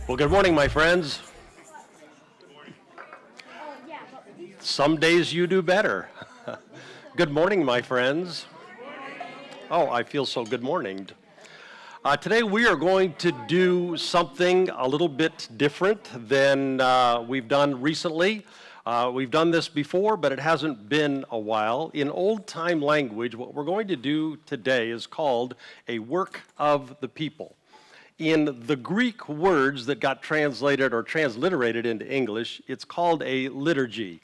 Well, good morning, my friends. Some days you do better. Good morning, my friends. Oh, I feel so good morninged. Today we are going to do something a little bit different than we've done recently. We've done this before, but it hasn't been a while. In old-time language, what we're going to do today is called a work of the people. In the Greek words that got translated or transliterated into English, it's called a liturgy.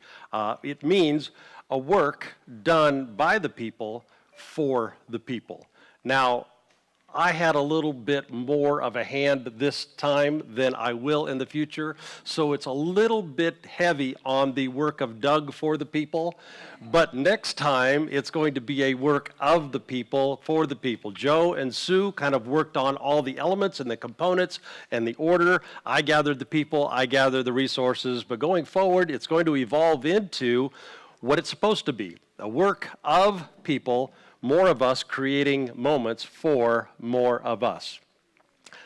It means a work done by the people for the people. Now, I had a little bit more of a hand this time than I will in the future, so it's a little bit heavy on the work of Doug for the people, but next time it's going to be a work of the people for the people. Joe and Sue kind of worked on all the elements and the components and the order. I gathered the people, I gathered the resources, but going forward it's going to evolve into what it's supposed to be, a work of people, more of us creating moments for more of us.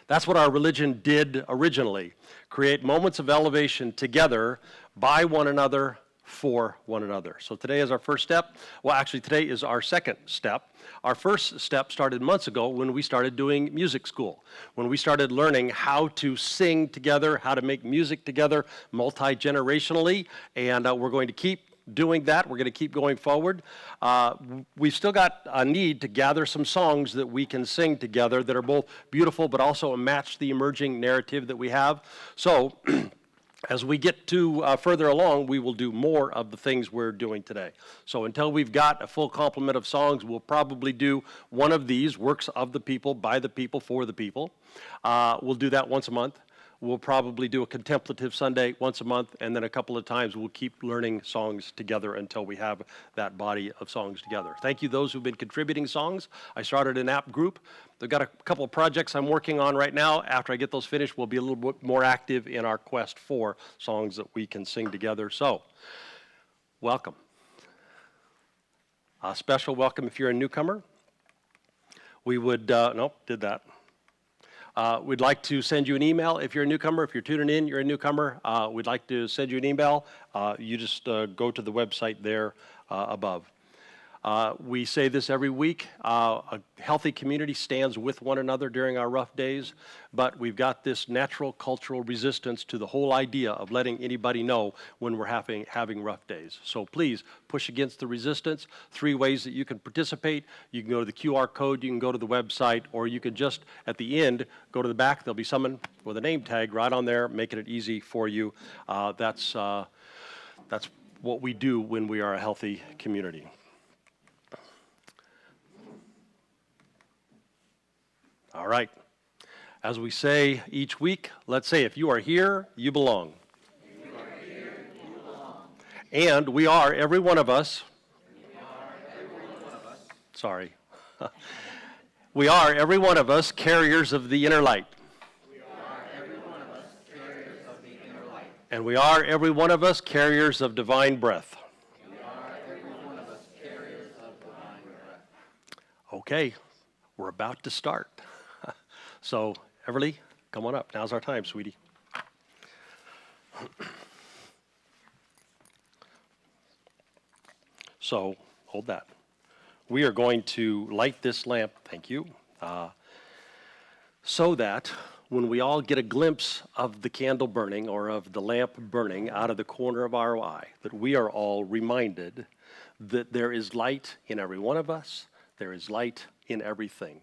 That's what our religion did originally, create moments of elevation together by one another, for one another. So today is our first step. Well, actually today is our second step. Our first step started months ago when we started doing music school, when we started learning how to sing together, how to make music together multi-generationally, and we're going to keep doing that. We're going to keep going forward. We've still got a need to gather some songs that we can sing together that are both beautiful but also match the emerging narrative that we have. So as we get to further along, we will do more of the things we're doing today. So until we've got a full complement of songs, we'll probably do one of these, works of the people, by the people, for the people. We'll do that once a month. We'll probably do a contemplative Sunday once a month, and then a couple of times we'll keep learning songs together until we have that body of songs together. Thank you those who've been contributing songs. I started an app group. I've got a couple of projects I'm working on right now. After I get those finished, we'll be a little bit more active in our quest for songs that we can sing together. So, welcome. A special welcome if you're a newcomer. We would, did that. We'd like to send you an email if you're a newcomer. If you're tuning in, you're a newcomer. We'd like to send you an email. You just go to the website there above. We say this every week. A healthy community stands with one another during our rough days, but we've got this natural cultural resistance to the whole idea of letting anybody know when we're having rough days. So please push against the resistance. 3 ways that you can participate. You can go to the QR code, you can go to the website, or you can just, at the end, go to the back. There'll be someone with a name tag right on there, making it easy for you. That's what we do when we are a healthy community. All right. As we say each week, let's say, if you are here, you belong. If you are here, you belong. And we are, every one of us. Sorry. We are, every one of us, carriers of the inner light. We are, every one of us, carriers of the inner light. And we are, every one of us, carriers of divine breath. We are, every one of us, carriers of divine breath. Okay, we're about to start. So, Everly, come on up. Now's our time, sweetie. So, hold that. We are going to light this lamp, thank you, so that when we all get a glimpse of the candle burning or of the lamp burning out of the corner of our eye, that we are all reminded that there is light in every one of us, there is light in everything,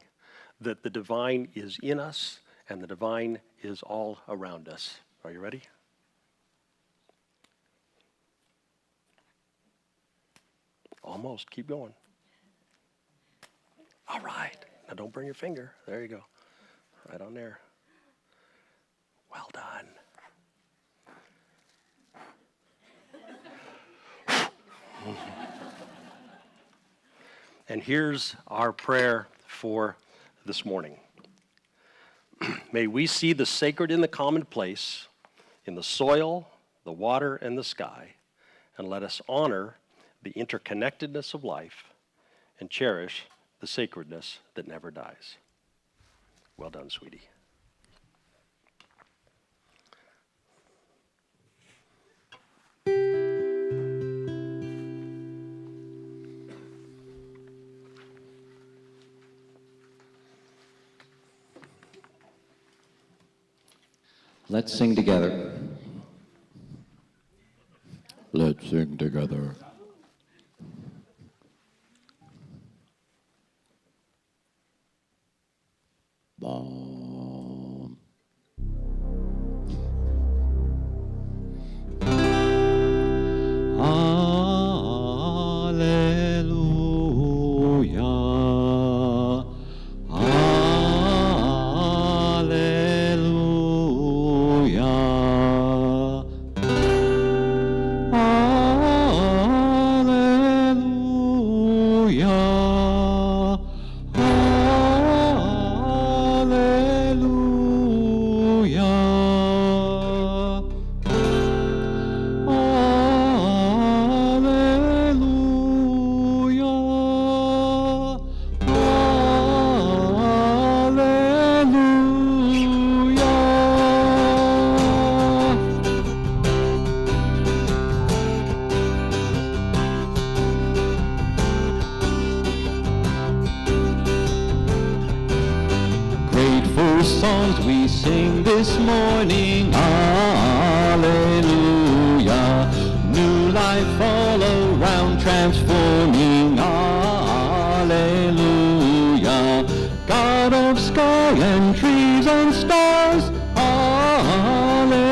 that the divine is in us and the divine is all around us. Are you ready? Almost. Keep going. All right. Now don't burn your finger. There you go. Right on there. Well done. And here's our prayer for this morning. May we see the sacred in the commonplace, in the soil, the water, and the sky, and let us honor the interconnectedness of life and cherish the sacredness that never dies. Well done, sweetie. Let's sing together. Let's sing together. Bum. Hallelujah. Hallelujah. Hallelujah. Hallelujah. Hallelujah. Grateful songs we sing this morning, hallelujah. New life all around, transforming, hallelujah. God of sky and trees and stars, hallelujah.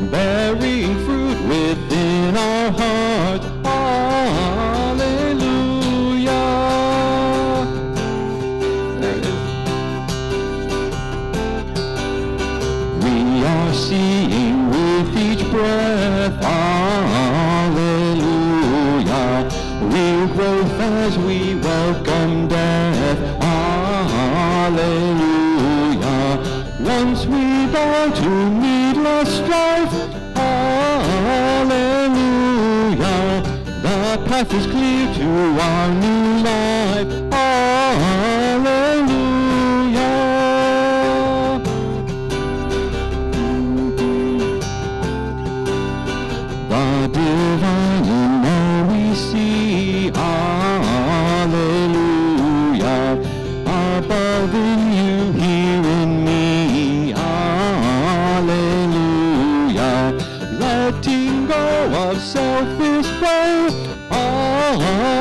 Bearing fruit within our hearts, hallelujah. There it is. We are seeing with each breath, hallelujah. We'll grow as we welcome death, hallelujah. Once we bow to needless strife, hallelujah. The path is clear to our new life, hallelujah. The divine in all we see, hallelujah. Above in you, here in me, hallelujah. Letting go of selfish pride, hallelujah.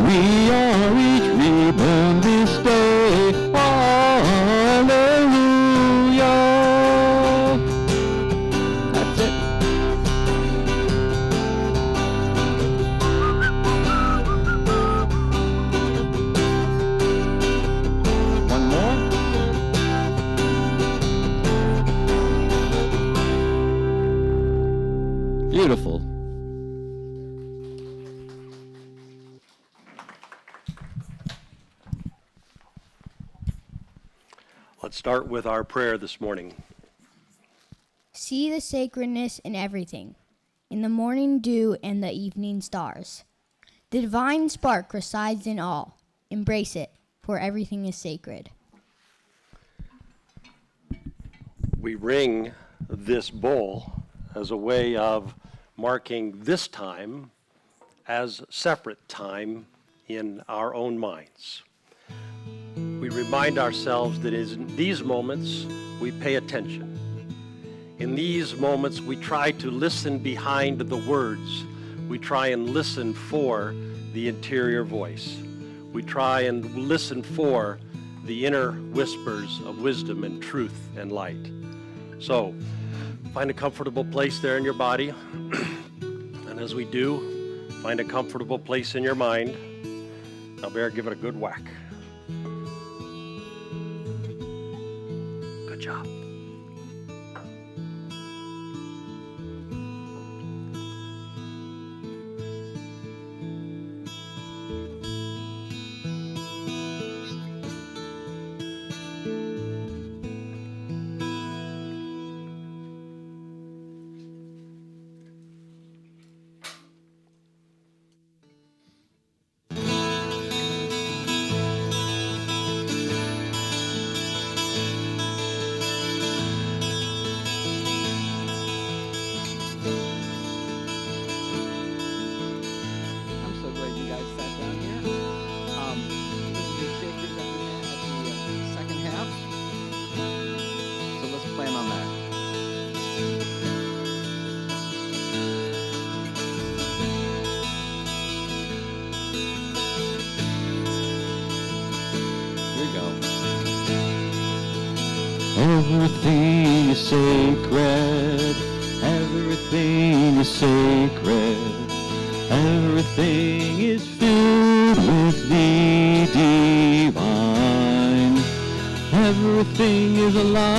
We are each reborn this day, hallelujah. That's it. One more. Beautiful. Let's start with our prayer this morning. See the sacredness in everything, in the morning dew and the evening stars. The divine spark resides in all. Embrace it, for everything is sacred. We ring this bowl as a way of marking this time as separate time in our own minds. We remind ourselves that in these moments we pay attention. In these moments we try to listen behind the words. We try and listen for the interior voice. We try and listen for the inner whispers of wisdom and truth and light. So, find a comfortable place there in your body. And as we do, find a comfortable place in your mind. Now, Bear, give it a good whack. Good job. Everything is sacred. Everything is sacred. Everything is filled with the divine. Everything is alive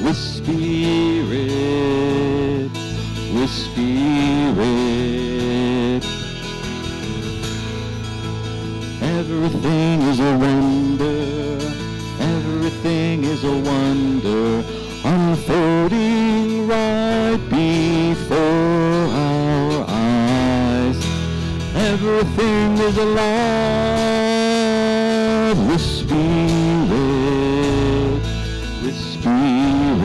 with spirit, with spirit. Everything is a wonder. Everything is a wonder, unfolding right before our eyes. Everything is alive with spirit, with spirit.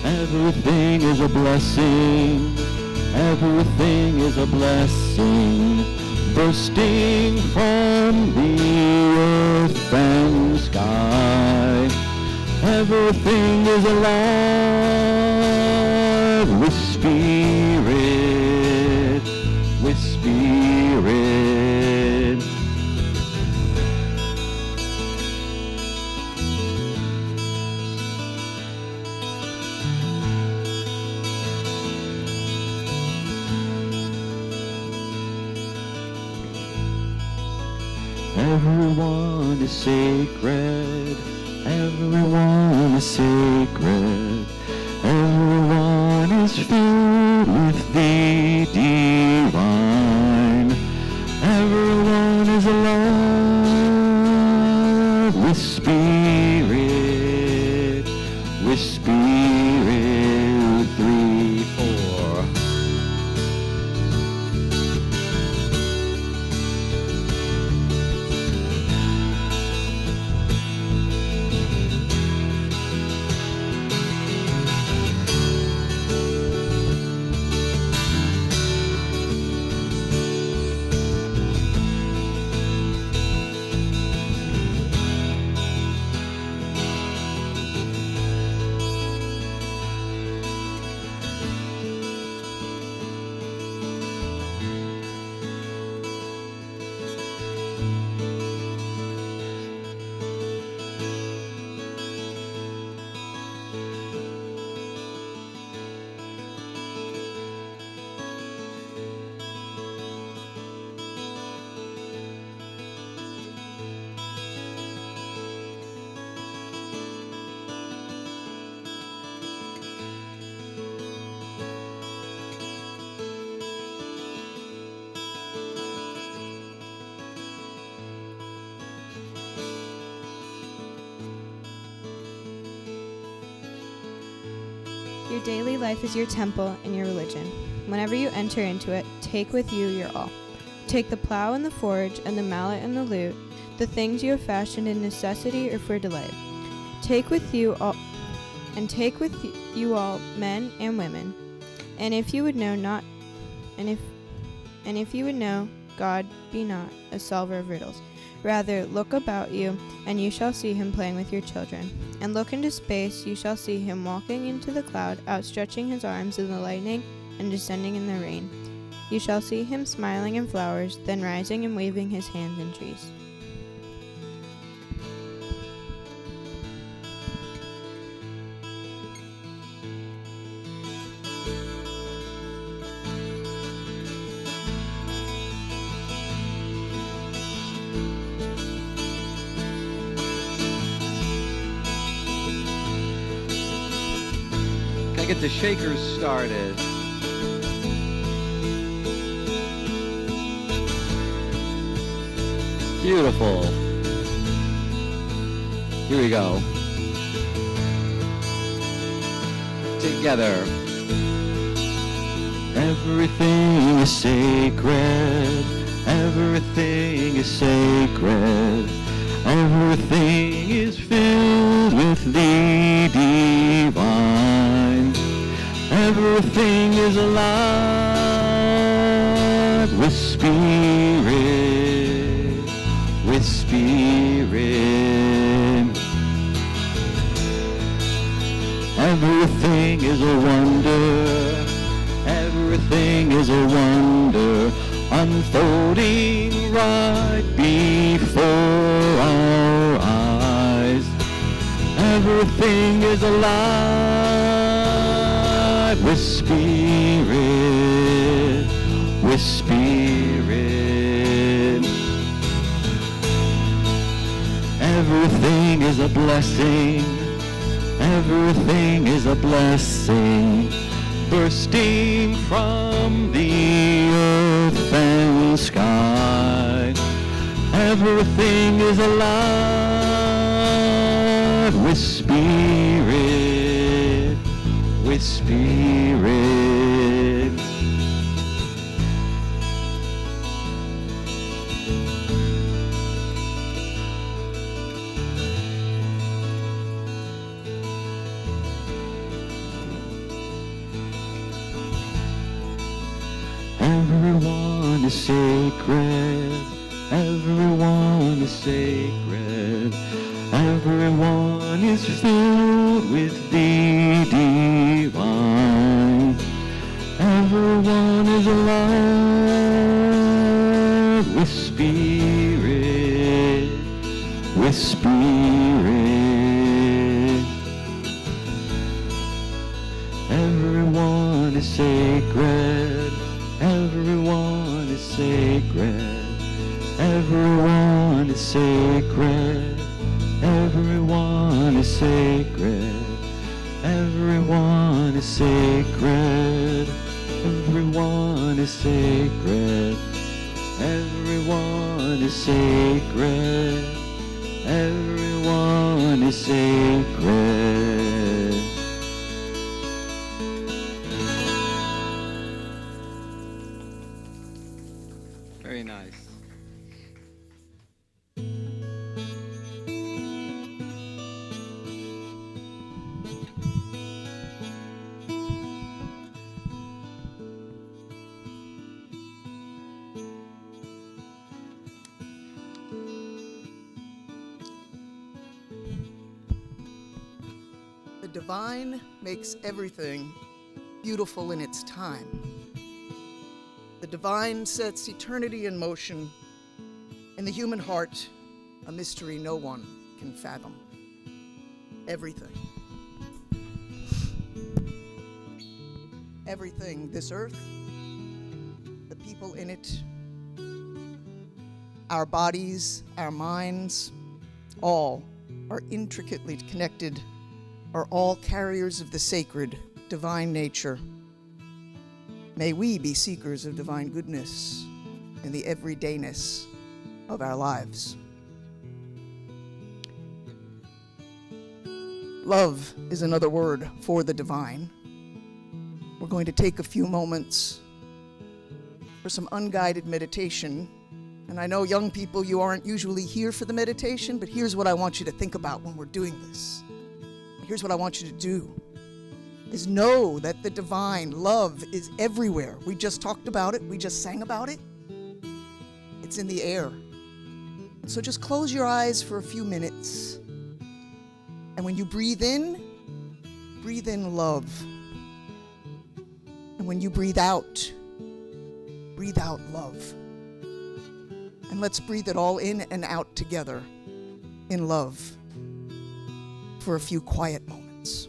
Everything is a blessing. Everything is a blessing, bursting from the earth and sky. Everything is alive with spirit, with spirit. Everyone is sacred. Everyone is sacred. Everyone is filled with the divine. Everyone is alive with spirit, with spirit. 3, 4. Your daily life is your temple and your religion. Whenever you enter into it, take with you your all. Take the plow and the forge and the mallet and the lute, the things you have fashioned in necessity or for delight. Take with you all men and women. And if you would know God, be not a solver of riddles. Rather, look about you, and you shall see him playing with your children. And look into space, you shall see him walking into the cloud, outstretching his arms in the lightning, and descending in the rain. You shall see him smiling in flowers, then rising and waving his hands in trees. Get the shakers started. Beautiful. Here we go. Together. Everything is sacred. Everything is sacred. Everything is filled with the divine. Everything is alive with spirit, with spirit. Everything is a wonder. Everything is a wonder, unfolding right before Everything is alive with spirit, with spirit. Everything is a blessing, everything is a blessing, bursting from the earth and sky. Everything is alive with spirit, with spirit. Everyone is sacred, everyone is sacred, everyone is filled with the divine. Everyone is alive with spirit, with spirit. Everyone is sacred, everyone is sacred, everyone is sacred, everyone is sacred, everyone is sacred, everyone is sacred, everyone is sacred, everyone is sacred. Very nice. The divine makes everything beautiful in its time. The divine sets eternity in motion. In the human heart, a mystery no one can fathom. Everything. Everything, this earth, the people in it, our bodies, our minds, all are intricately connected, are all carriers of the sacred, divine nature. May we be seekers of divine goodness in the everydayness of our lives. Love is another word for the divine. We're going to take a few moments for some unguided meditation. And I know young people, you aren't usually here for the meditation, but here's what I want you to think about when we're doing this. Here's what I want you to do, is know that the divine love is everywhere. We just talked about it. We just sang about it. It's in the air. So just close your eyes for a few minutes. And when you breathe in love. And when you breathe out love. And let's breathe it all in and out together in love for a few quiet moments.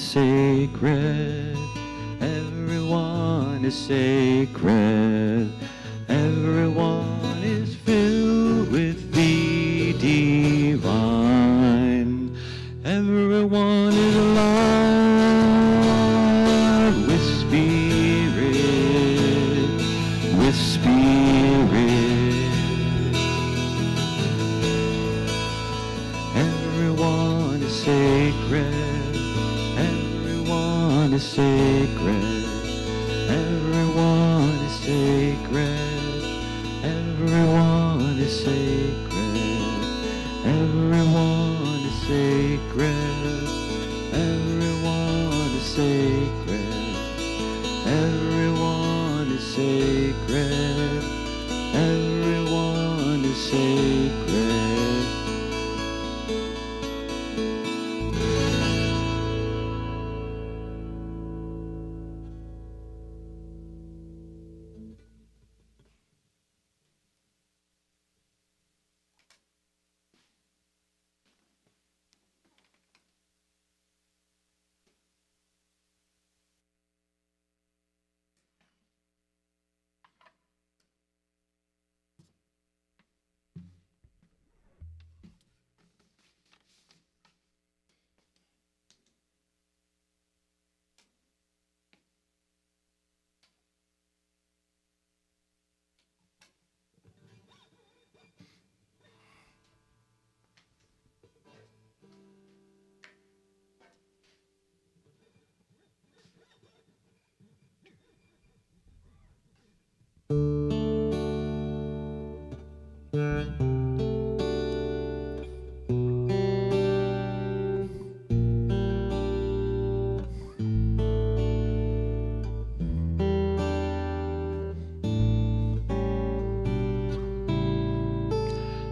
sacred. Everyone is sacred. Everyone is filled with the divine. Everyone is alive with spirit, with spirit. Everyone is sacred. Everyone is sacred. Everyone is sacred. Everyone is sacred. Everyone is sacred. Everyone is sacred. Everyone is sacred. Everyone is sacred.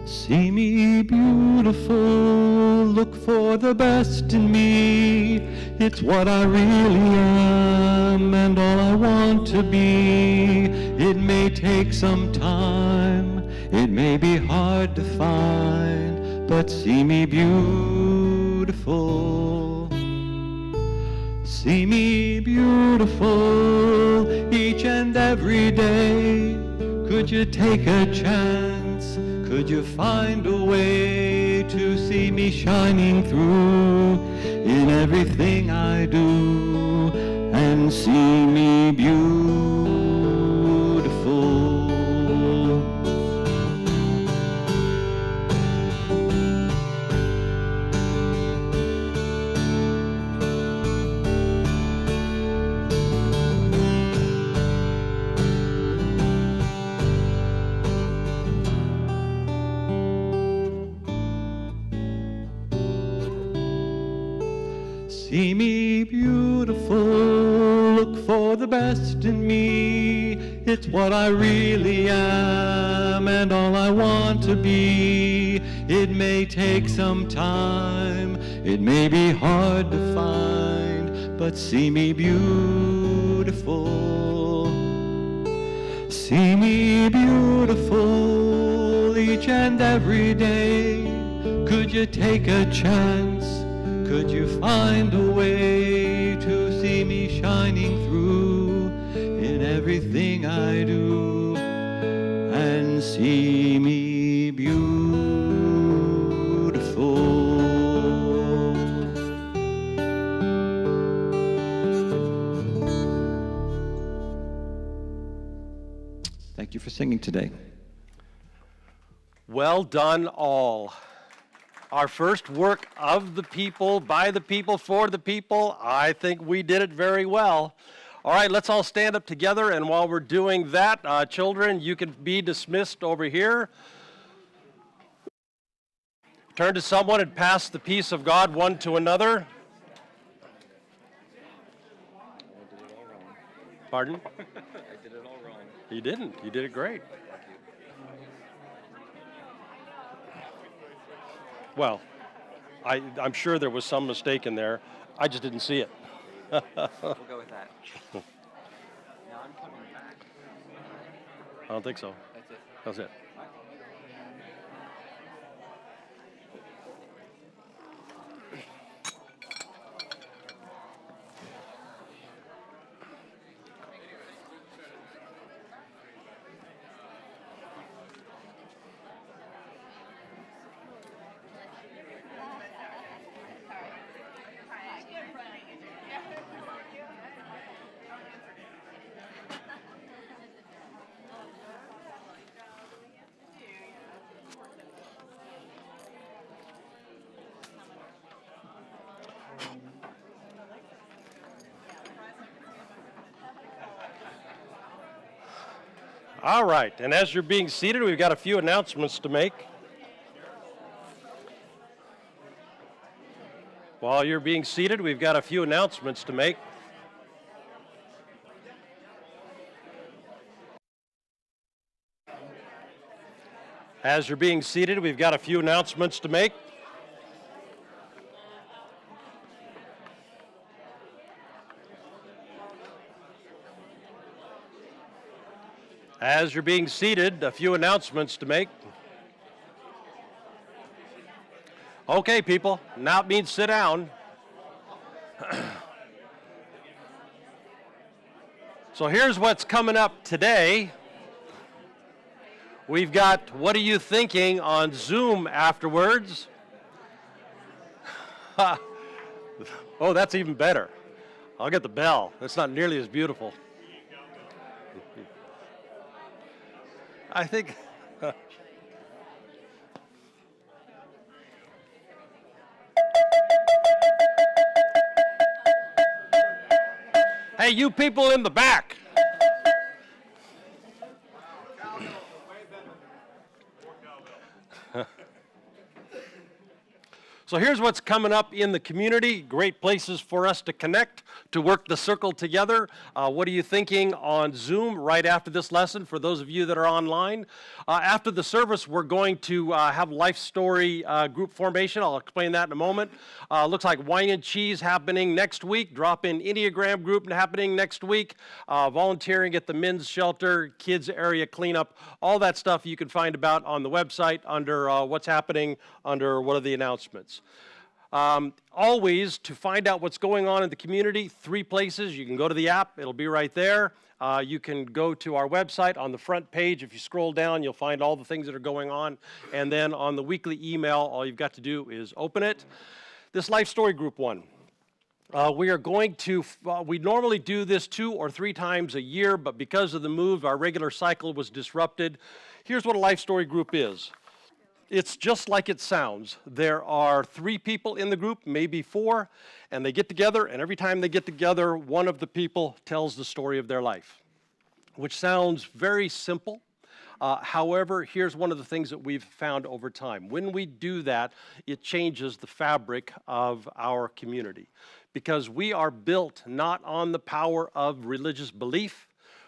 See me beautiful, look for the best in me. It's what I really am and all I want to be. It may take some time, it may be hard to find, but see me beautiful. See me beautiful each and every day. Could you take a chance? Could you find a way to see me shining through in everything I do and see me beautiful? See me beautiful, look for the best in me. It's what I really am and all I want to be. It may take some time, it may be hard to find, but see me beautiful. See me beautiful each and every day. Could you take a chance? Could you find a way to see me shining through in everything I do and see me beautiful? Thank you for singing today. Well done, all. Our first work of the people, by the people, for the people. I think we did it very well. All right, let's all stand up together, and while we're doing that, children, you can be dismissed over here. Turn to someone and pass the peace of God one to another. Pardon? I did it all wrong. You didn't. You did it great. Well, I'm sure there was some mistake in there. I just didn't see it. We'll go with that. Now I'm coming back. I don't think so. That's it. That's it. All right, and as you're being seated, we've got a few announcements to make. While you're being seated, we've got a few announcements to make. As you're being seated, we've got a few announcements to make. As you're being seated, a few announcements to make. Okay, people, now it means sit down. So here's what's coming up today. We've got What Are You Thinking on Zoom afterwards. Oh, that's even better. I'll get the bell. That's not nearly as beautiful. I think... Hey, you people in the back. So here's what's coming up in the community. Great places for us to connect, to work the circle together. What are you thinking on Zoom right after this lesson for those of you that are online? After the service, we're going to have life story group formation. I'll explain that in a moment. Looks like wine and cheese happening next week. Drop-in Enneagram group happening next week. Volunteering at the men's shelter, kids area cleanup. All that stuff you can find about on the website under what's happening under what are the announcements. Always, to find out what's going on in the community, 3 places. You can go to the app. It'll be right there. You can go to our website. On the front page, if you scroll down, you'll find all the things that are going on. And then on the weekly email, all you've got to do is open it. This Life Story Group one. We are going to, we normally do this 2 or 3 times a year, but because of the move, our regular cycle was disrupted. Here's what a Life Story Group is. It's just like it sounds. There are 3 people in the group, maybe 4, and they get together, and every time they get together, one of the people tells the story of their life, which sounds very simple. However, here's one of the things that we've found over time. When we do that, it changes the fabric of our community, because we are built not on the power of religious belief.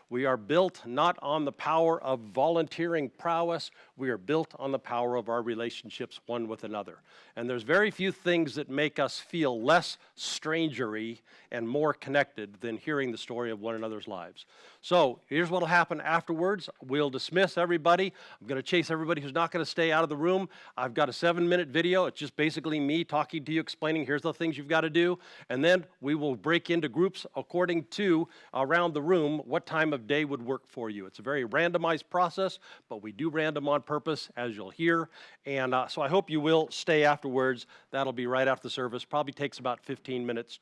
We are built not on the power of volunteering prowess. We are built on the power of our relationships one with another. And there's very few things that make us feel less strangery and more connected than hearing the story of one another's lives. So here's what will happen afterwards. We'll dismiss everybody. I'm going to chase everybody who's not going to stay out of the room. I've got a 7-minute video. It's just basically me talking to you, explaining here's the things you've got to do. And then we will break into groups according to around the room what time of day would work for you. It's a very randomized process, but we do random on purpose, as you'll hear. And so I hope you will stay afterwards. That'll be right after the service. Probably takes about 15 minutes.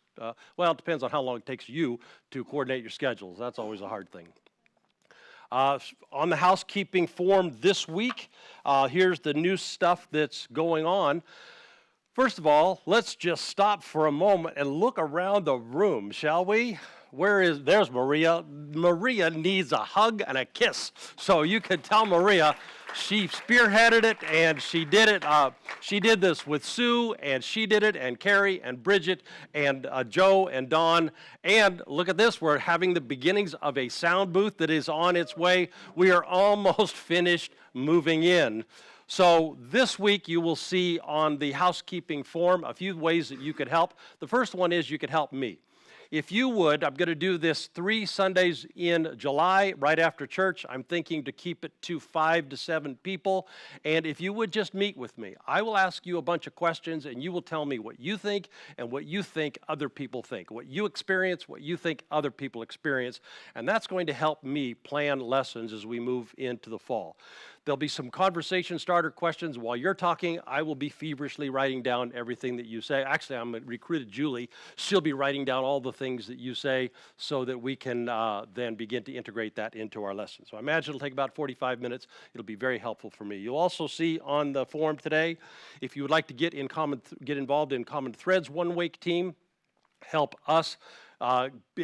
Well, it depends on how long it takes you to coordinate your schedules. That's always a hard thing. On the housekeeping form this week, here's the new stuff that's going on. First of all, let's just stop for a moment and look around the room, shall we? There's Maria. Maria needs a hug and a kiss. So you can tell Maria she spearheaded it, and she did it. She did this with Sue, and she did it, and Carrie, and Bridget, and Joe, and Dawn. And look at this. We're having the beginnings of a sound booth that is on its way. We are almost finished moving in. So this week you will see on the housekeeping form a few ways that you could help. The first one is you could help me. If you would, I'm going to do this 3 Sundays in July, right after church. I'm thinking to keep it to 5 to 7 people. And if you would just meet with me, I will ask you a bunch of questions, and you will tell me what you think and what you think other people think, what you experience, what you think other people experience. And that's going to help me plan lessons as we move into the fall. There'll be some conversation starter questions. While you're talking, I will be feverishly writing down everything that you say. Actually, I'm recruited Julie. She'll be writing down all the things that you say so that we can then begin to integrate that into our lesson. So I imagine it'll take about 45 minutes. It'll be very helpful for me. You'll also see on the form today, if you would like to get involved in Common Threads one-week team, help us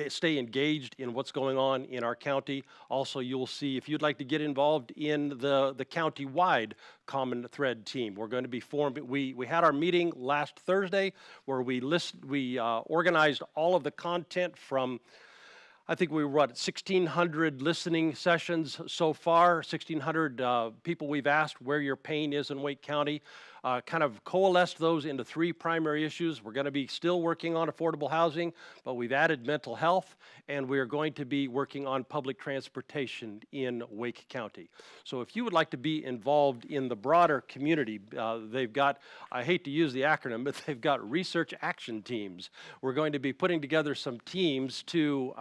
stay engaged in what's going on in our county. Also, you'll see if you'd like to get involved in the county-wide Common Thread team. We're going to be formed. We had our meeting last Thursday where we organized all of the content from, I think we were at 1,600 listening sessions so far, 1,600 people we've asked where your pain is in Wake County. Kind of coalesced those into 3 primary issues. We're going to be still working on affordable housing, but we've added mental health, and we are going to be working on public transportation in Wake County. So if you would like to be involved in the broader community, they've got, I hate to use the acronym, but they've got research action teams. We're going to be putting together some teams to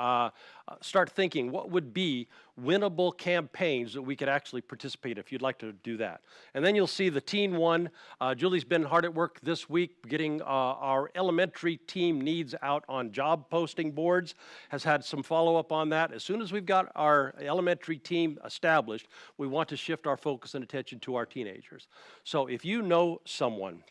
start thinking what would be winnable campaigns that we could actually participate if you'd like to do that. And then you'll see the teen one. Julie's been hard at work this week getting our elementary team needs out on job posting boards, has had some follow-up on that. As soon as we've got our elementary team established, we want to shift our focus and attention to our teenagers. So if you know someone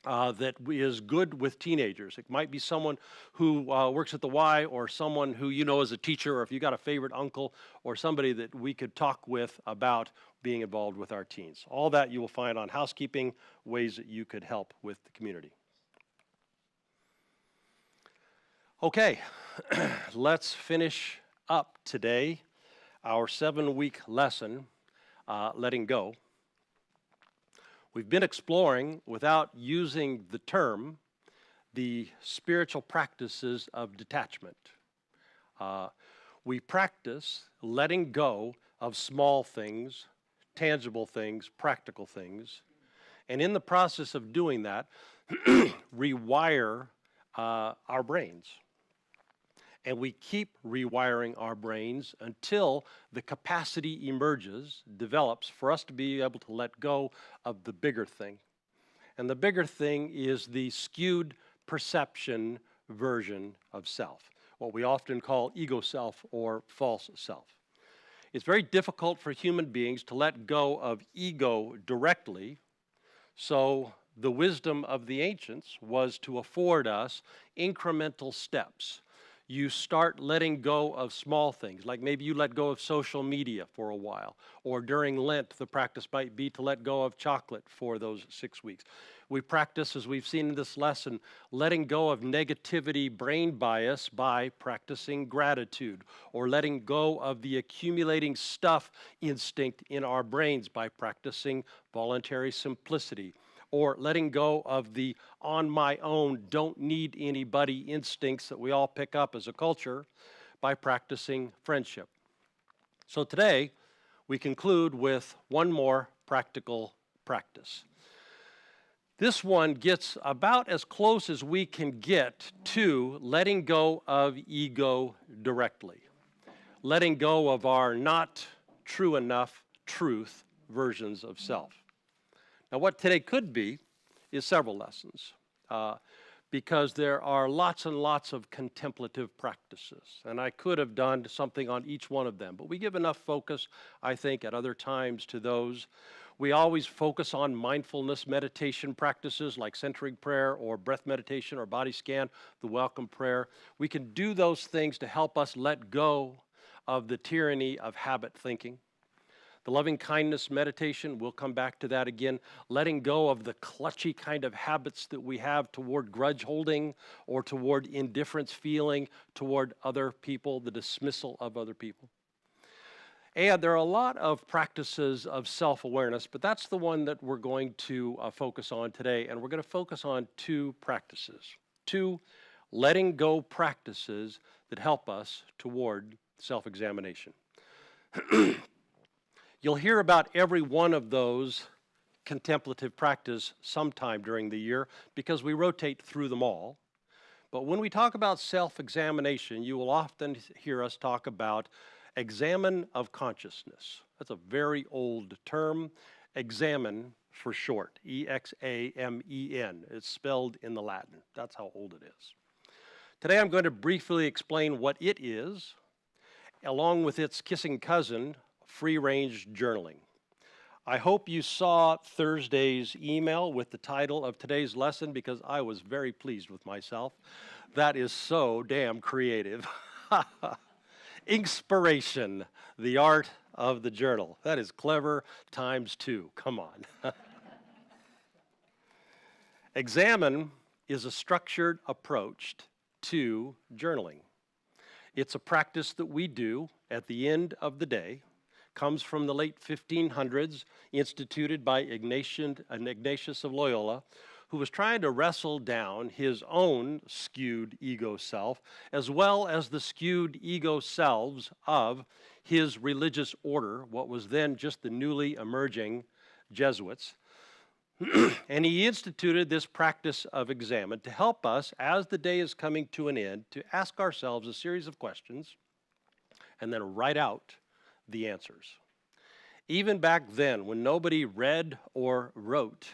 that is good with teenagers. It might be someone who works at the Y, or someone who you know as a teacher, or if you got a favorite uncle or somebody that we could talk with about being involved with our teens. All that you will find on Housekeeping, ways that you could help with the community. Okay, let's finish up today our 7-week lesson, Letting Go. We've been exploring, without using the term, the spiritual practices of detachment. We practice letting go of small things, tangible things, practical things, and in the process of doing that, rewire our brains. And we keep rewiring our brains until the capacity emerges, develops, for us to be able to let go of the bigger thing. And the bigger thing is the skewed perception version of self, what we often call ego self or false self. It's very difficult for human beings to let go of ego directly, so the wisdom of the ancients was to afford us incremental steps. You start letting go of small things, like maybe you let go of social media for a while, or during Lent, the practice might be to let go of chocolate for those 6 weeks. We practice, as we've seen in this lesson, letting go of negativity brain bias by practicing gratitude, or letting go of the accumulating stuff instinct in our brains by practicing voluntary simplicity, or letting go of the on my own, don't need anybody instincts that we all pick up as a culture by practicing friendship. So today, we conclude with one more practical practice. This one gets about as close as we can get to letting go of ego directly, letting go of our not true enough truth versions of self. Now, what today could be is several lessons, because there are lots and lots of contemplative practices, and I could have done something on each one of them, but we give enough focus, I think, at other times to those. We always focus on mindfulness meditation practices like centering prayer or breath meditation or body scan, the welcome prayer. We can do those things to help us let go of the tyranny of habit thinking. The loving kindness meditation, we'll come back to that again, letting go of the clutchy kind of habits that we have toward grudge holding or toward indifference feeling toward other people, the dismissal of other people. And there are a lot of practices of self-awareness, but that's the one that we're going to focus on today, and we're going to focus on 2 practices, 2 letting go practices that help us toward self-examination. You'll hear about every one of those contemplative practices sometime during the year because we rotate through them all. But when we talk about self-examination, you will often hear us talk about examine of consciousness. That's a very old term. Examine for short, E-X-A-M-E-N. It's spelled in the Latin. That's how old it is. Today I'm going to briefly explain what it is, along with its kissing cousin, free-range journaling. I hope you saw Thursday's email with the title of today's lesson because I was very pleased with myself. That is so damn creative. Inkspiration, the art of the journal. That is clever times two. Come on. Examine is a structured approach to journaling. It's a practice that we do at the end of the day, comes from the late 1500s, instituted by Ignatius of Loyola, who was trying to wrestle down his own skewed ego self, as well as the skewed ego selves of his religious order, what was then just the newly emerging Jesuits. And he instituted this practice of examine to help us, as the day is coming to an end, to ask ourselves a series of questions and then write out the answers. Even back then, when nobody read or wrote,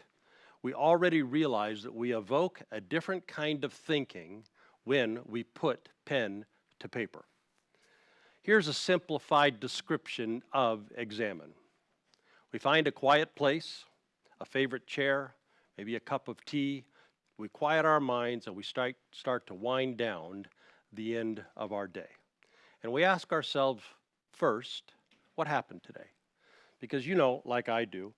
we already realized that we evoke a different kind of thinking when we put pen to paper. Here's a simplified description of examine. We find a quiet place, a favorite chair, maybe a cup of tea. We quiet our minds and we start to wind down the end of our day. And we ask ourselves first, what happened today? Because you know, like I do,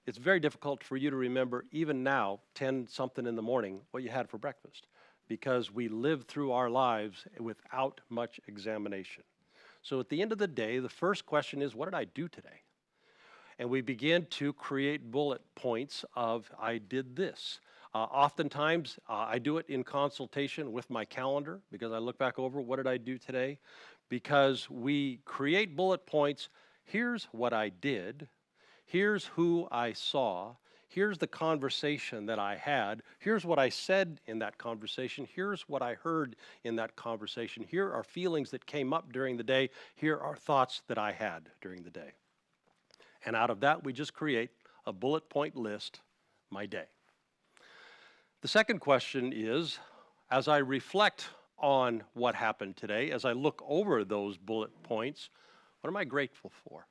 it's very difficult for you to remember, even now, 10-something in the morning, what you had for breakfast, because we live through our lives without much examination. So at the end of the day, the first question is, what did I do today? And we begin to create bullet points of, I did this. Oftentimes, I do it in consultation with my calendar because I look back over, what did I do today? Because we create bullet points, here's what I did, here's who I saw, here's the conversation that I had, here's what I said in that conversation, here's what I heard in that conversation, here are feelings that came up during the day, here are thoughts that I had during the day. And out of that, we just create a bullet point list, my day. The second question is, as I reflect on what happened today, as I look over those bullet points, what am I grateful for?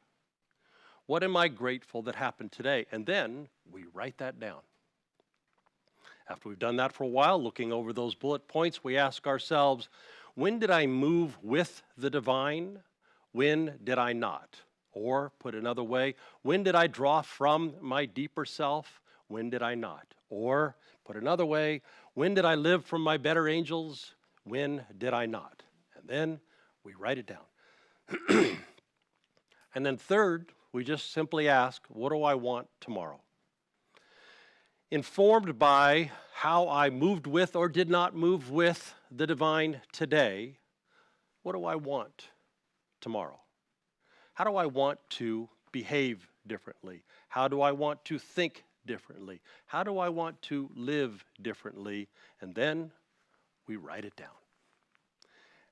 What am I grateful that happened today? And then we write that down. After we've done that for a while, looking over those bullet points, we ask ourselves, when did I move with the divine? When did I not? Or, put another way, when did I draw from my deeper self? When did I not? Or, put another way, when did I live from my better angels? When did I not? And then we write it down. And then third, we just simply ask, what do I want tomorrow? Informed by how I moved with or did not move with the divine today, what do I want tomorrow? How do I want to behave differently? How do I want to think differently? How do I want to live differently? And then we write it down.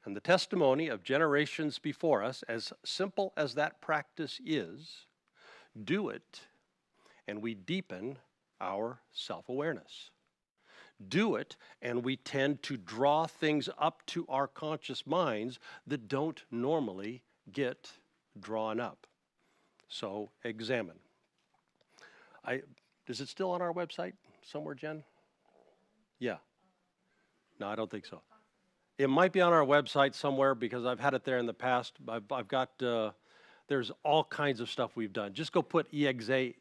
And the testimony of generations before us, as simple as that practice is, do it and we deepen our self-awareness. Do it and we tend to draw things up to our conscious minds that don't normally get drawn up. So examine. Is it still on our website somewhere, Jen? Yeah. No, I don't think so. It might be on our website somewhere because I've had it there in the past. I've got, there's all kinds of stuff we've done. Just go put EXAMEN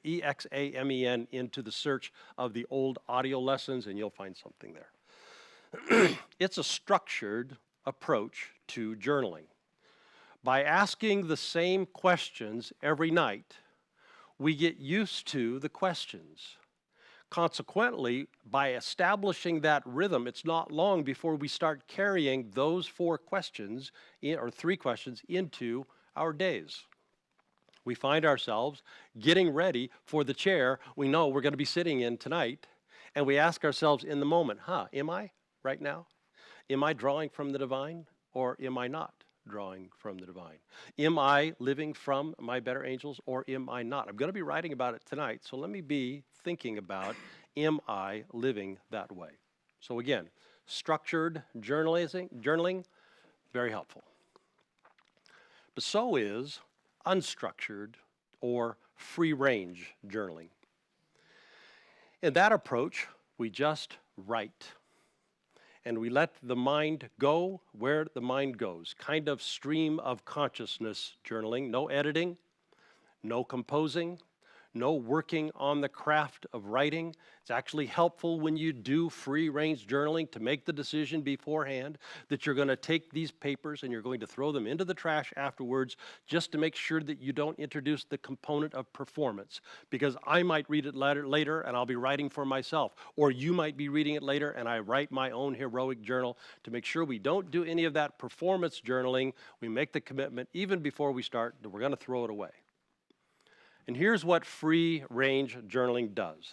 into the search of the old audio lessons and you'll find something there. It's a structured approach to journaling. By asking the same questions every night, we get used to the questions. Consequently, by establishing that rhythm, it's not long before we start carrying those 4 questions, or 3 questions, into our days. We find ourselves getting ready for the chair we know we're going to be sitting in tonight, and we ask ourselves in the moment, am I right now? Am I drawing from the divine, or am I not drawing from the divine? Am I living from my better angels, or am I not? I'm going to be writing about it tonight, so let me be thinking about, am I living that way? So again, structured journaling, very helpful. But so is unstructured or free-range journaling. In that approach, we just write. And we let the mind go where the mind goes. Kind of stream of consciousness journaling. No editing, no composing, no working on the craft of writing. It's actually helpful when you do free-range journaling to make the decision beforehand that you're going to take these papers and you're going to throw them into the trash afterwards, just to make sure that you don't introduce the component of performance. Because I might read it later and I'll be writing for myself, or you might be reading it later and I write my own heroic journal. To make sure we don't do any of that performance journaling, we make the commitment even before we start that we're going to throw it away. And here's what free-range journaling does.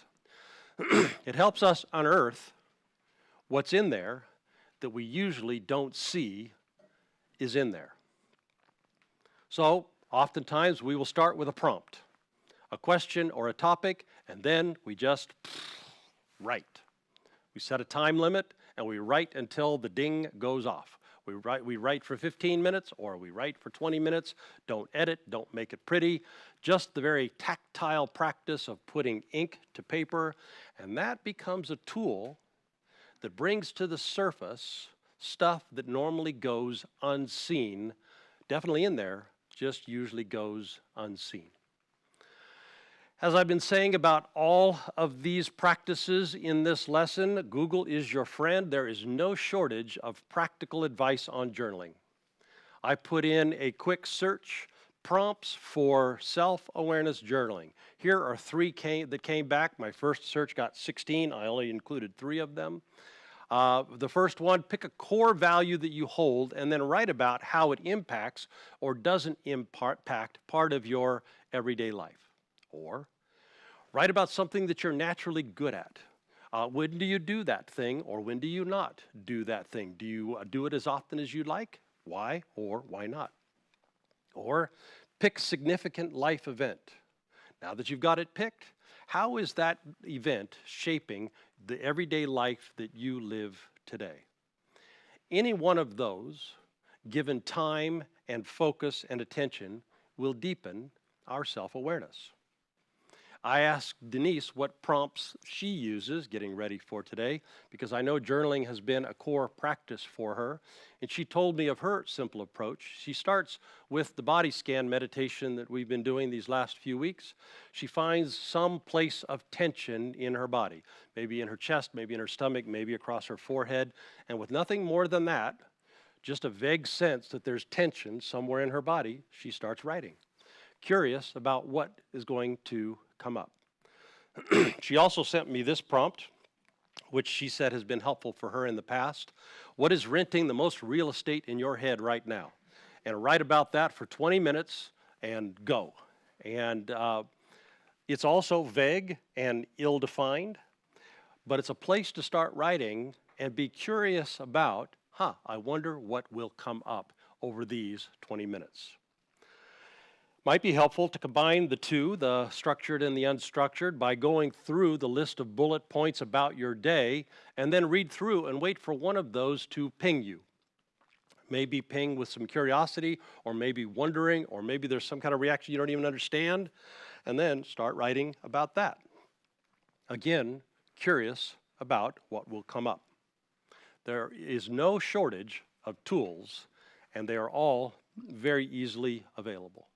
It helps us unearth what's in there that we usually don't see is in there. So oftentimes we will start with a prompt, a question or a topic, and then we just write. We set a time limit and we write until the ding goes off. We write for 15 minutes or we write for 20 minutes. Don't edit, don't make it pretty. Just the very tactile practice of putting ink to paper, and that becomes a tool that brings to the surface stuff that normally goes unseen, definitely in there, just usually goes unseen. As I've been saying about all of these practices in this lesson, Google is your friend. There is no shortage of practical advice on journaling. I put in a quick search, prompts for self-awareness journaling. Here are 3 that came back. My first search got 16. I only included 3 of them. The first one, pick a core value that you hold and then write about how it impacts or doesn't impact part of your everyday life. Or write about something that you're naturally good at. When do you do that thing, or when do you not do that thing? Do you do it as often as you'd like? Why or why not? Or pick a significant life event. Now that you've got it picked, how is that event shaping the everyday life that you live today? Any one of those, given time and focus and attention, will deepen our self-awareness. I asked Denise what prompts she uses getting ready for today, because I know journaling has been a core practice for her, and she told me of her simple approach. She starts with the body scan meditation that we've been doing these last few weeks. She finds some place of tension in her body, maybe in her chest, maybe in her stomach, maybe across her forehead, and with nothing more than that, just a vague sense that there's tension somewhere in her body, she starts writing, curious about what is going to come up. She also sent me this prompt, which she said has been helpful for her in the past. What is renting the most real estate in your head right now? And write about that for 20 minutes and go. And it's also vague and ill-defined, but it's a place to start writing and be curious about, I wonder what will come up over these 20 minutes. Might be helpful to combine the two, the structured and the unstructured, by going through the list of bullet points about your day and then read through and wait for one of those to ping you. Maybe ping with some curiosity, or maybe wondering, or maybe there's some kind of reaction you don't even understand, and then start writing about that. Again, curious about what will come up. There is no shortage of tools, and they are all very easily available.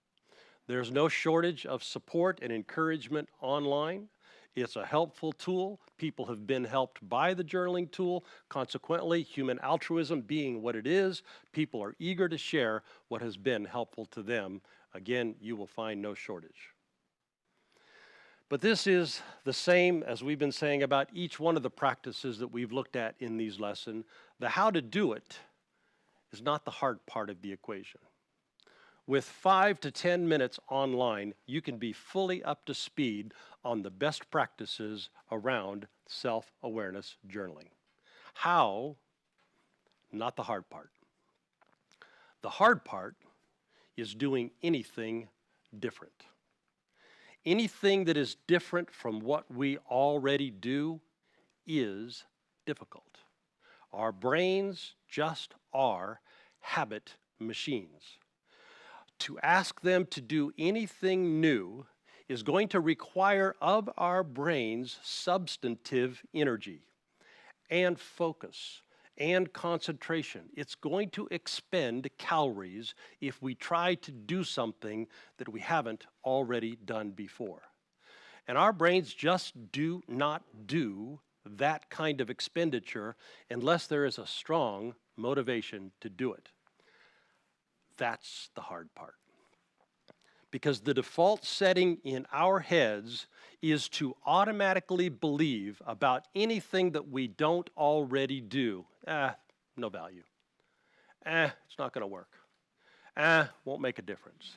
There's no shortage of support and encouragement online. It's a helpful tool. People have been helped by the journaling tool. Consequently, human altruism being what it is, people are eager to share what has been helpful to them. Again, you will find no shortage. But this is the same as we've been saying about each one of the practices that we've looked at in these lessons. The how to do it is not the hard part of the equation. With 5 to 10 minutes online, you can be fully up to speed on the best practices around self-awareness journaling. How? Not the hard part. The hard part is doing anything different. Anything that is different from what we already do is difficult. Our brains just are habit machines. To ask them to do anything new is going to require of our brains substantive energy and focus and concentration. It's going to expend calories if we try to do something that we haven't already done before. And our brains just do not do that kind of expenditure unless there is a strong motivation to do it. That's the hard part. Because the default setting in our heads is to automatically believe about anything that we don't already do. No value. It's not going to work. Won't make a difference.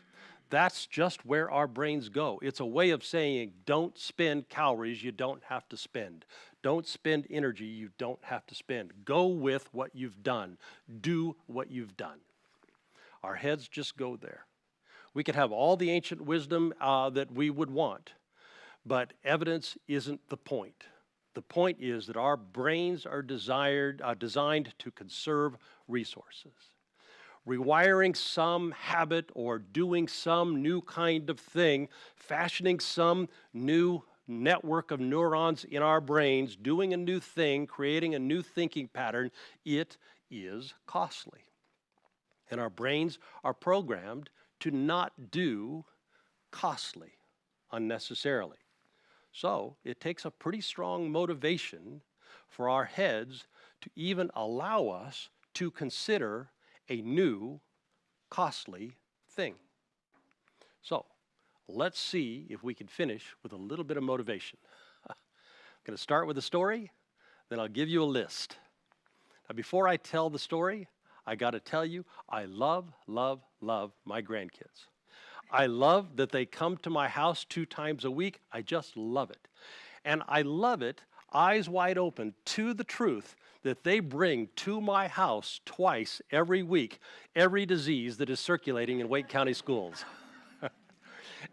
That's just where our brains go. It's a way of saying, don't spend calories you don't have to spend. Don't spend energy you don't have to spend. Go with what you've done. Do what you've done. Our heads just go there. We could have all the ancient wisdom that we would want, but evidence isn't the point. The point is that our brains are designed to conserve resources. Rewiring some habit or doing some new kind of thing, fashioning some new network of neurons in our brains, doing a new thing, creating a new thinking pattern, it is costly. And our brains are programmed to not do costly unnecessarily. So it takes a pretty strong motivation for our heads to even allow us to consider a new costly thing. So let's see if we can finish with a little bit of motivation. I'm going to start with a story, then I'll give you a list. Now before I tell the story, I got to tell you, I love, love, love my grandkids. I love that they come to my house 2 times a week. I just love it. And I love it, eyes wide open, to the truth that they bring to my house twice every week every disease that is circulating in Wake County schools.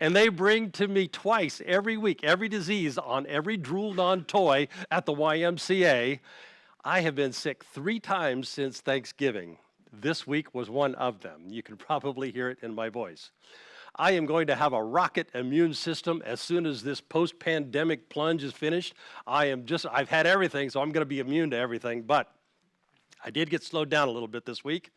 And they bring to me twice every week every disease on every drooled-on toy at the YMCA. I have been sick 3 times since Thanksgiving. This week was one of them. You can probably hear it in my voice. I am going to have a rocket immune system as soon as this post-pandemic plunge is finished. I've had everything, so I'm going to be immune to everything, but I did get slowed down a little bit this week.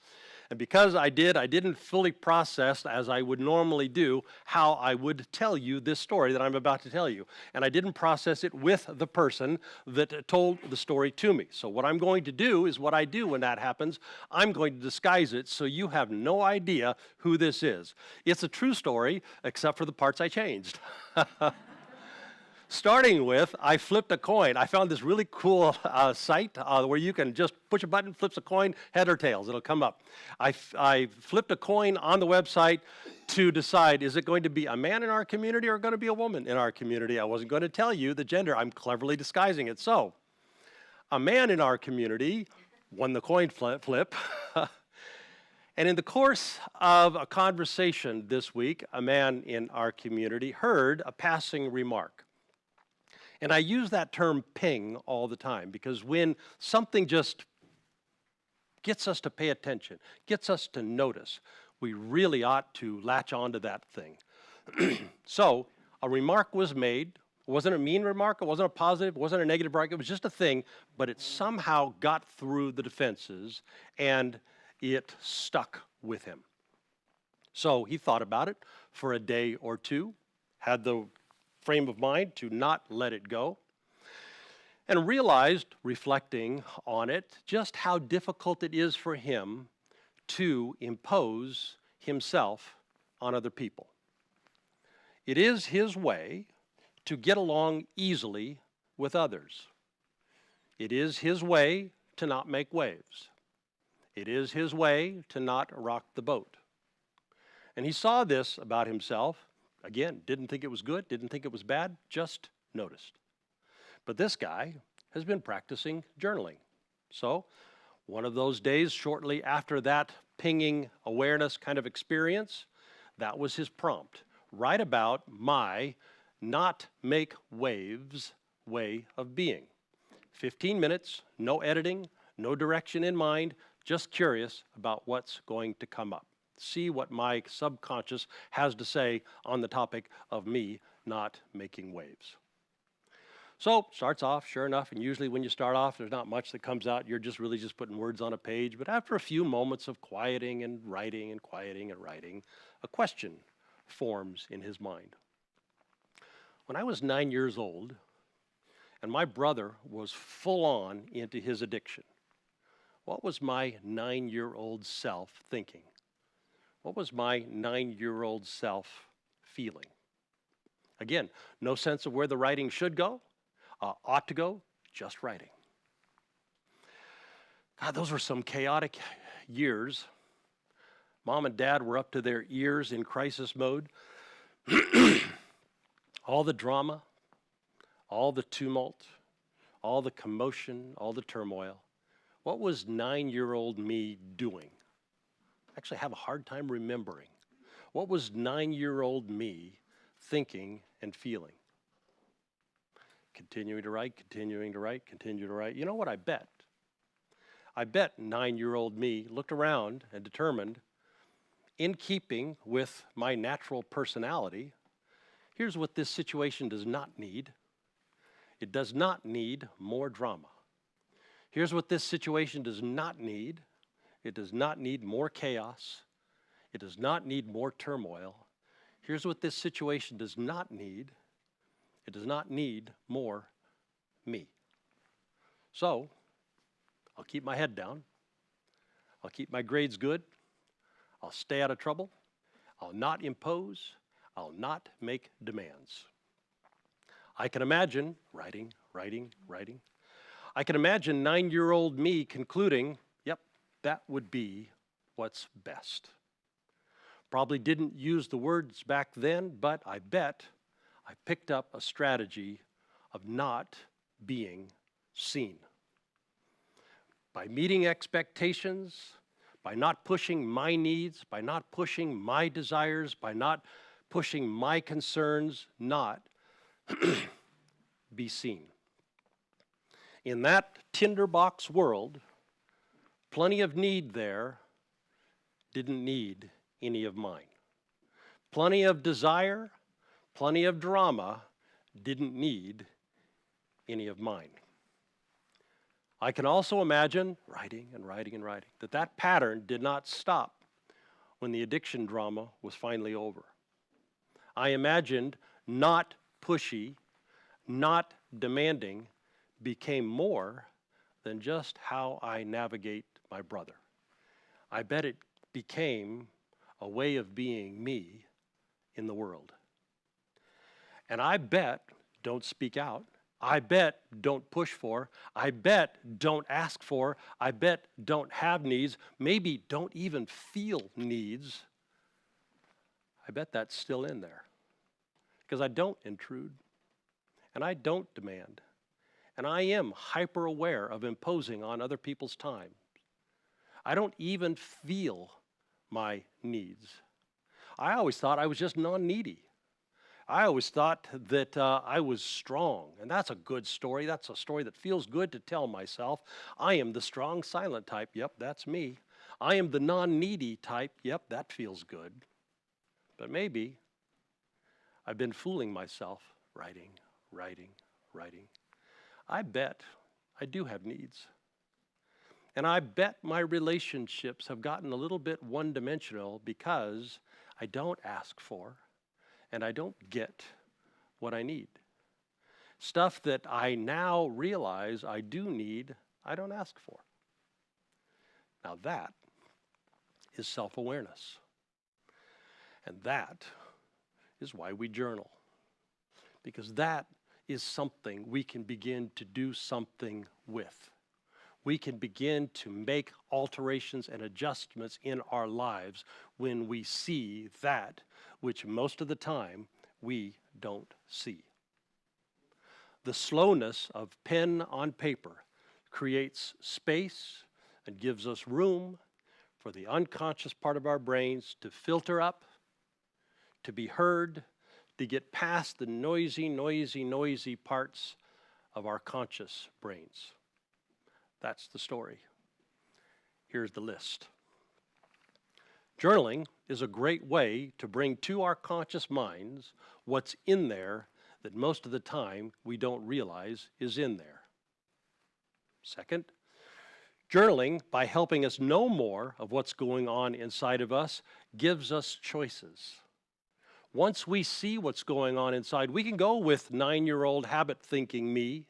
And because I didn't fully process, as I would normally do, how I would tell you this story that I'm about to tell you. And I didn't process it with the person that told the story to me. So what I'm going to do is what I do when that happens. I'm going to disguise it so you have no idea who this is. It's a true story, except for the parts I changed. Starting with, I flipped a coin. I found this really cool site where you can just push a button, flips a coin, head or tails, it'll come up. I flipped a coin on the website to decide, is it going to be a man in our community or going to be a woman in our community? I wasn't going to tell you the gender. I'm cleverly disguising it. So, a man in our community won the coin flip. And in the course of a conversation this week, a man in our community heard a passing remark. And I use that term ping all the time because when something just gets us to pay attention, gets us to notice, we really ought to latch onto that thing. So a remark was made. It wasn't a mean remark, it wasn't a positive, it wasn't a negative remark, it was just a thing, but it somehow got through the defenses and it stuck with him. So he thought about it for a day or two, had the frame of mind to not let it go, and realized, reflecting on it, just how difficult it is for him to impose himself on other people. It is his way to get along easily with others. It is his way to not make waves. It is his way to not rock the boat. And he saw this about himself. Again, didn't think it was good, didn't think it was bad, just noticed. But this guy has been practicing journaling. So, one of those days shortly after that pinging awareness kind of experience, that was his prompt. Write about my not make waves way of being. 15 minutes, no editing, no direction in mind, just curious about what's going to come up. see what my subconscious has to say on the topic of me not making waves. So, starts off, sure enough, and usually when you start off, there's not much that comes out. You're just really just putting words on a page. But after a few moments of quieting and writing and quieting and writing, a question forms in his mind. When I was 9 years old, and my brother was full on into his addiction, what was my 9-year-old self thinking? What was my 9-year-old self feeling? Again, no sense of where the writing should go, ought to go, just writing. God, those were some chaotic years. Mom and Dad were up to their ears in crisis mode. All the drama, all the tumult, all the commotion, all the turmoil. What was 9-year-old me doing? I actually have a hard time remembering. What was 9-year-old me thinking and feeling? Continuing to write, continuing to write, continue to write. You know what I bet? I bet 9-year-old me looked around and determined, in keeping with my natural personality, here's what this situation does not need. It does not need more drama. Here's what this situation does not need. It does not need more chaos. It does not need more turmoil. Here's what this situation does not need. It does not need more me. So, I'll keep my head down. I'll keep my grades good. I'll stay out of trouble. I'll not impose. I'll not make demands. I can imagine writing. I can imagine 9-year-old me concluding, yep, that would be what's best. Probably didn't use the words back then, but I bet I picked up a strategy of not being seen. By meeting expectations, by not pushing my needs, by not pushing my desires, by not pushing my concerns, not be seen. In that tinderbox world, plenty of need there, didn't need any of mine. Plenty of desire, plenty of drama, didn't need any of mine. I can also imagine writing, that pattern did not stop when the addiction drama was finally over. I imagined not pushy, not demanding became more than just how I navigate my brother. I bet it became a way of being me in the world. And I bet don't speak out. I bet don't push for. I bet don't ask for. I bet don't have needs. Maybe don't even feel needs. I bet that's still in there. Because I don't intrude. And I don't demand. And I am hyper aware of imposing on other people's time. I don't even feel my needs. I always thought I was just non-needy. I always thought that I was strong, and that's a good story. That's a story that feels good to tell myself. I am the strong, silent type. Yep, that's me. I am the non-needy type. Yep, that feels good. But maybe I've been fooling myself, writing. I bet I do have needs. And I bet my relationships have gotten a little bit one-dimensional because I don't ask for and I don't get what I need. Stuff that I now realize I do need, I don't ask for. Now that is self-awareness. And that is why we journal. Because that is something we can begin to do something with. We can begin to make alterations and adjustments in our lives when we see that which most of the time we don't see. The slowness of pen on paper creates space and gives us room for the unconscious part of our brains to filter up, to be heard, to get past the noisy parts of our conscious brains. That's the story. Here's the list. Journaling is a great way to bring to our conscious minds what's in there that most of the time we don't realize is in there. Second, journaling, by helping us know more of what's going on inside of us, gives us choices. Once we see what's going on inside, we can go with 9-year-old habit thinking me,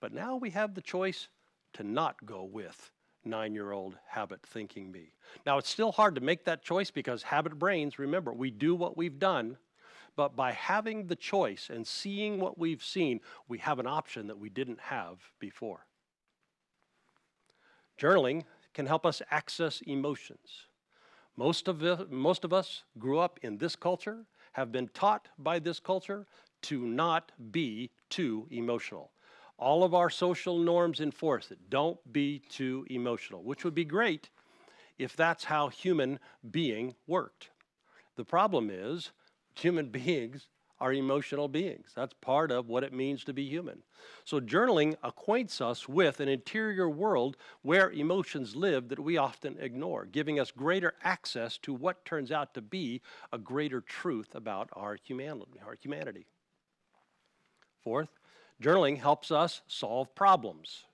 but now we have the choice to not go with 9-year-old habit thinking me. Now, it's still hard to make that choice because habit brains, remember, we do what we've done, but by having the choice and seeing what we've seen, we have an option that we didn't have before. Journaling can help us access emotions. Most of us grew up in this culture, have been taught by this culture to not be too emotional. All of our social norms enforce it. Don't be too emotional, which would be great if that's how human being worked. The problem is human beings are emotional beings. That's part of what it means to be human. So journaling acquaints us with an interior world where emotions live that we often ignore, giving us greater access to what turns out to be a greater truth about our humanity. Fourth, journaling helps us solve problems,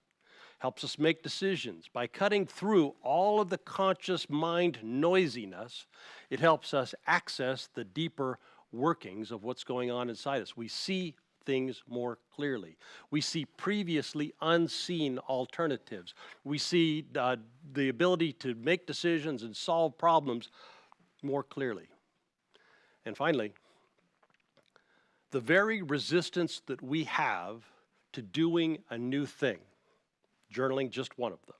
helps us make decisions. By cutting through all of the conscious mind noisiness, it helps us access the deeper workings of what's going on inside us. We see things more clearly. We see previously unseen alternatives. We see the ability to make decisions and solve problems more clearly. And finally, the very resistance that we have to doing a new thing, journaling just one of them,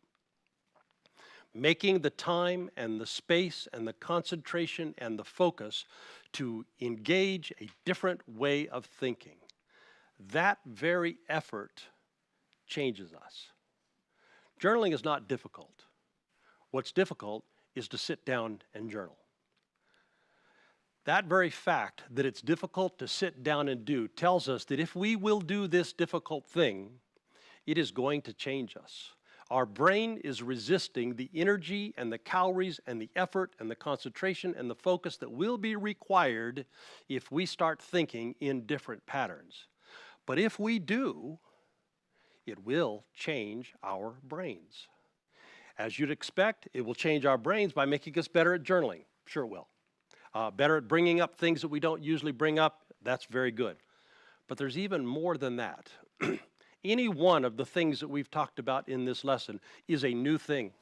making the time and the space and the concentration and the focus to engage a different way of thinking, that very effort changes us. Journaling is not difficult. What's difficult is to sit down and journal. That very fact that it's difficult to sit down and do tells us that if we will do this difficult thing, it is going to change us. Our brain is resisting the energy and the calories and the effort and the concentration and the focus that will be required if we start thinking in different patterns. But if we do, it will change our brains. As you'd expect, it will change our brains by making us better at journaling. Sure it will. Better at bringing up things that we don't usually bring up. That's very good. But there's even more than that. Any one of the things that we've talked about in this lesson is a new thing.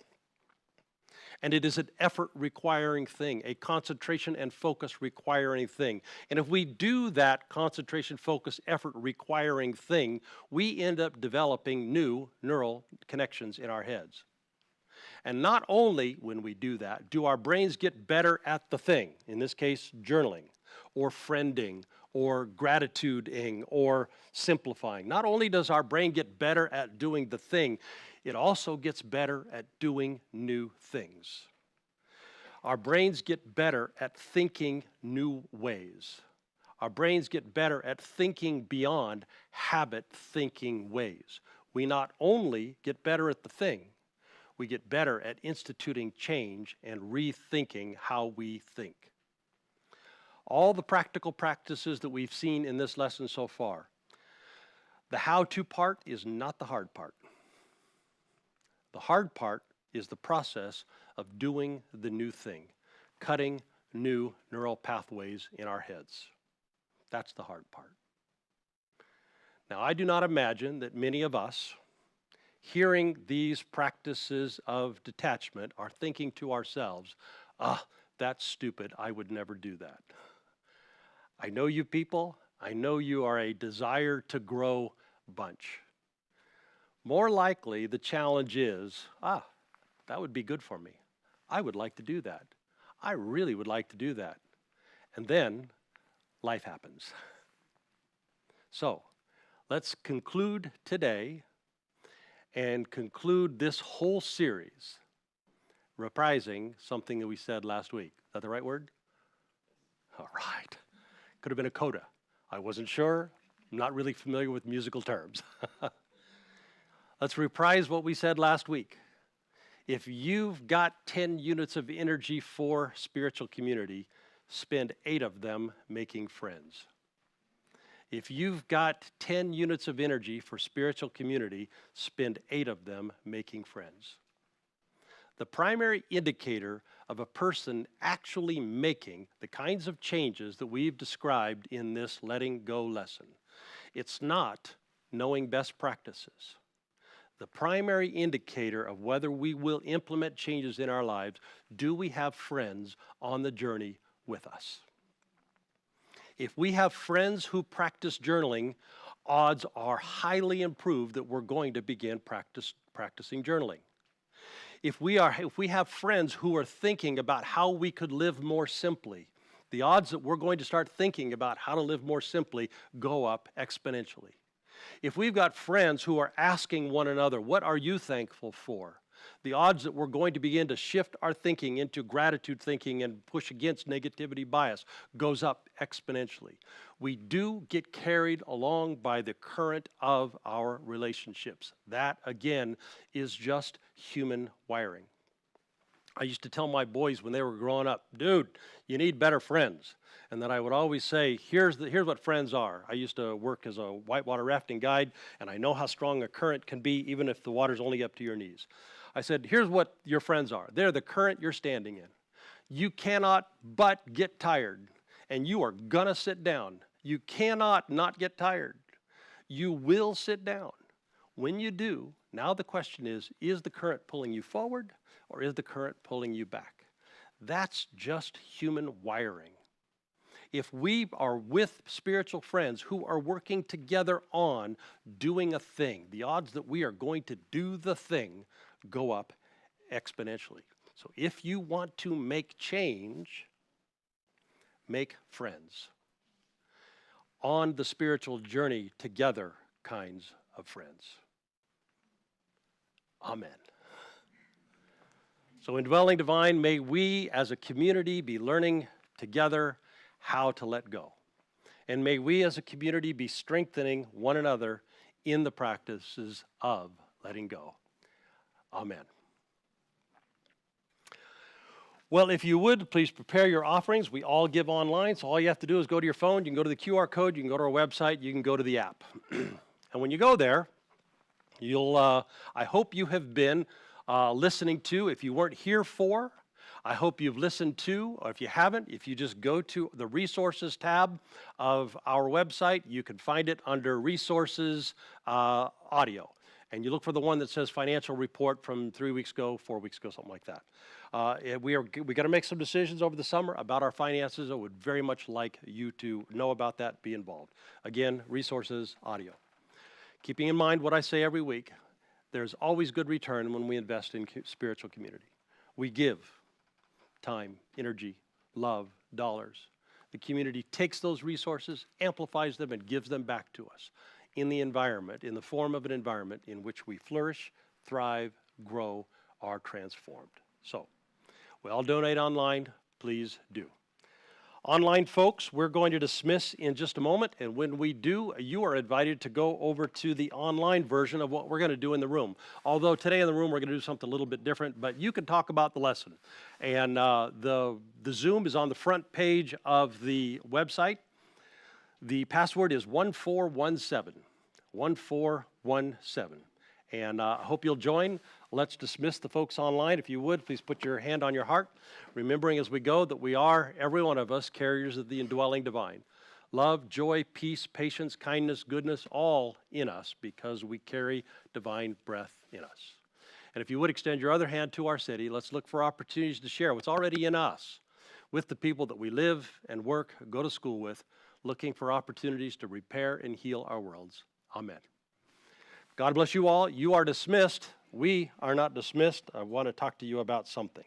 And it is an effort requiring thing, a concentration and focus requiring thing. And if we do that concentration, focus, effort requiring thing, we end up developing new neural connections in our heads. And not only when we do that, do our brains get better at the thing, in this case, journaling, or friending, or gratituding, or simplifying. Not only does our brain get better at doing the thing, it also gets better at doing new things. Our brains get better at thinking new ways. Our brains get better at thinking beyond habit thinking ways. We not only get better at the thing, we get better at instituting change and rethinking how we think. All the practical practices that we've seen in this lesson so far, the how-to part is not the hard part. The hard part is the process of doing the new thing, cutting new neural pathways in our heads. That's the hard part. Now, I do not imagine that many of us, hearing these practices of detachment, are thinking to ourselves, that's stupid, I would never do that. I know you people, I know you are a desire to grow bunch. More likely, the challenge is, that would be good for me. I would like to do that. I really would like to do that. And then life happens. So, let's conclude today and conclude this whole series reprising something that we said last week. Is that the right word? All right. Could have been a coda. I wasn't sure. I'm not really familiar with musical terms. Let's reprise what we said last week. If you've got 10 units of energy for spiritual community, spend 8 of them making friends. If you've got 10 units of energy for spiritual community, spend 8 of them making friends. The primary indicator of a person actually making the kinds of changes that we've described in this letting go lesson, it's not knowing best practices. The primary indicator of whether we will implement changes in our lives, do we have friends on the journey with us? If we have friends who practice journaling, odds are highly improved that we're going to begin practicing journaling. If we have friends who are thinking about how we could live more simply, the odds that we're going to start thinking about how to live more simply go up exponentially. If we've got friends who are asking one another, what are you thankful for? The odds that we're going to begin to shift our thinking into gratitude thinking and push against negativity bias goes up exponentially. We do get carried along by the current of our relationships. That, again, is just human wiring. I used to tell my boys when they were growing up, dude, you need better friends. And then I would always say, here's what friends are. I used to work as a whitewater rafting guide, and I know how strong a current can be even if the water's only up to your knees. I said, here's what your friends are. They're the current you're standing in. You cannot but get tired, and you are going to sit down. You cannot not get tired. You will sit down. When you do, now the question is the current pulling you forward or is the current pulling you back? That's just human wiring. If we are with spiritual friends who are working together on doing a thing, the odds that we are going to do the thing go up exponentially. So if you want to make change, make friends. On the spiritual journey together kinds of friends. Amen. So in Dwelling Divine, may we as a community be learning together how to let go. And may we as a community be strengthening one another in the practices of letting go. Amen. Well, if you would, please prepare your offerings. We all give online, so all you have to do is go to your phone. You can go to the QR code. You can go to our website. You can go to the app. And when you go there, I hope you have been listening to, if you weren't here for, I hope you've listened to, or if you haven't, if you just go to the resources tab of our website, you can find it under resources audio. And you look for the one that says financial report from 3 weeks ago, 4 weeks ago, something like that. We got to make some decisions over the summer about our finances. I would very much like you to know about that, be involved. Again, resources audio. Keeping in mind what I say every week, there's always good return when we invest in spiritual community. We give time, energy, love, dollars. The community takes those resources, amplifies them, and gives them back to us in the environment, in the form of an environment in which we flourish, thrive, grow, are transformed. So, we all donate online, please do. Online folks, we're going to dismiss in just a moment, and when we do, you are invited to go over to the online version of what we're going to do in the room. Although today in the room we're going to do something a little bit different, but you can talk about the lesson. And the Zoom is on the front page of the website. The password is 1417, 1417. And I hope you'll join. Let's dismiss the folks online. If you would, please put your hand on your heart, remembering as we go that we are, every one of us, carriers of the indwelling divine. Love, joy, peace, patience, kindness, goodness, all in us because we carry divine breath in us. And if you would extend your other hand to our city, let's look for opportunities to share what's already in us with the people that we live and work, go to school with, looking for opportunities to repair and heal our worlds. Amen. God bless you all. You are dismissed. We are not dismissed. I want to talk to you about something.